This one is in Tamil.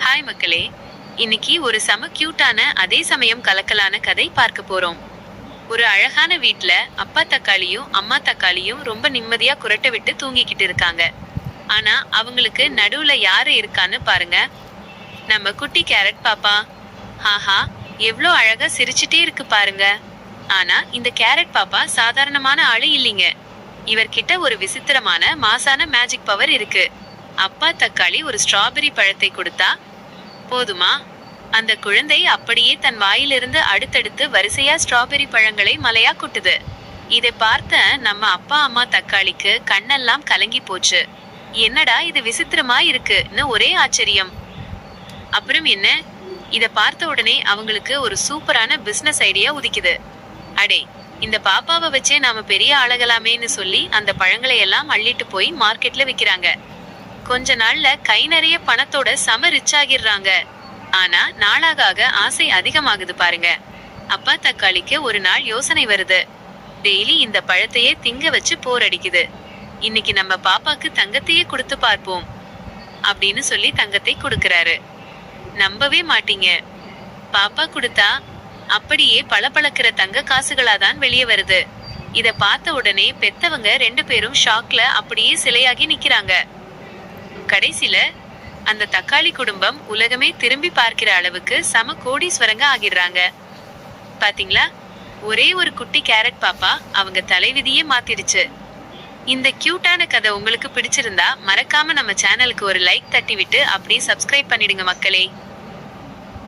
ஹாய் மக்களே, இன்னைக்கு ஒரு செம கியூட்டான அதே சமயம் கலக்கலான கதை பார்க்க போறோம். ஒரு அழகான வீட்ல அப்பா தக்காளியும் அம்மா தக்காளியும் ரொம்ப நிம்மதியா குரட்டை விட்டு தூங்கிக்கிட்டு இருக்காங்க. ஆனா அவங்களுக்கு நடுவுல யாரு இருக்கான்னு பாருங்க. நம்ம குட்டி கேரட் பாப்பா. ஹாஹா, எவ்ளோ அழகா சிரிச்சிட்டே இருக்கு பாருங்க. ஆனா இந்த கேரட் பாப்பா சாதாரணமான ஆளு இல்லைங்க. இவர்கிட்ட ஒரு விசித்திரமான மாசான மேஜிக் பவர் இருக்கு. அப்பா தக்காளி ஒரு ஸ்ட்ராபெரி பழத்தை கொடுத்தா போதுமா, அந்த குழந்தை அப்படியே தன் வாயிலிருந்து அடுத்தடுத்து வரிசையா ஸ்ட்ராபெரி பழங்களை மலையா கொட்டுது. இதை பார்த்த நம்ம அப்பா அம்மா தக்காளிக்கு கண்ணெல்லாம் கலங்கி போச்சு. என்னடா இது விசித்திரமா இருக்குன்னு ஒரே ஆச்சரியம். அப்புறம் என்ன, இத பார்த்த உடனே அவங்களுக்கு ஒரு சூப்பரான பிசினஸ் ஐடியா உதிக்குது. அடே, இந்த பாப்பாவை வச்சே நாம பெரிய ஆளகலாமேன்னு சொல்லி அந்த பழங்களை எல்லாம் அள்ளிட்டு போய் மார்க்கெட்ல விக்கிறாங்க. கொஞ்ச நாள்ல கை நிறைய பணத்தோட செம ரிச் ஆகிடுறாங்க. ஆனா நாளாக ஆசை அதிகமாகுது பாருங்க. அப்பா தக்காளிக்கு ஒரு நாள் யோசனை வருது. டெய்லி இந்த பழத்தையே திங்க வச்சு போர் அடிக்குது. இன்னைக்கு நம்ம பாப்பாக்கு தங்கத்தையே கொடுத்து பார்ப்போம் அப்படின்னு சொல்லி தங்கத்தை கொடுக்கறாரு. நம்பவே மாட்டீங்க, பாப்பா கொடுத்தா அப்படியே பளபளக்கிற தங்க காசுகளாதான் வெளியே வருது. இத பார்த்த உடனே பெத்தவங்க 2 பேரும் ஷாக்ல அப்படியே சிலையாகி நிக்கிறாங்க. கடைசில அந்த தக்காளி குடும்பம் உலகமே திரும்பி பார்க்கிற அளவுக்கு சம கோடீஸ்வரங்க ஆகிடுறாங்க. பாத்தீங்களா, ஒரே ஒரு குட்டி கேரட் பாப்பா அவங்க தலைவிதியே மாத்திடுச்சு. இந்த கியூட்டான கதை உங்களுக்கு பிடிச்சிருந்தா மறக்காம நம்ம சேனலுக்கு ஒரு லைக் தட்டி விட்டு அப்படியே சப்ஸ்கிரைப் பண்ணிடுங்க மக்களே.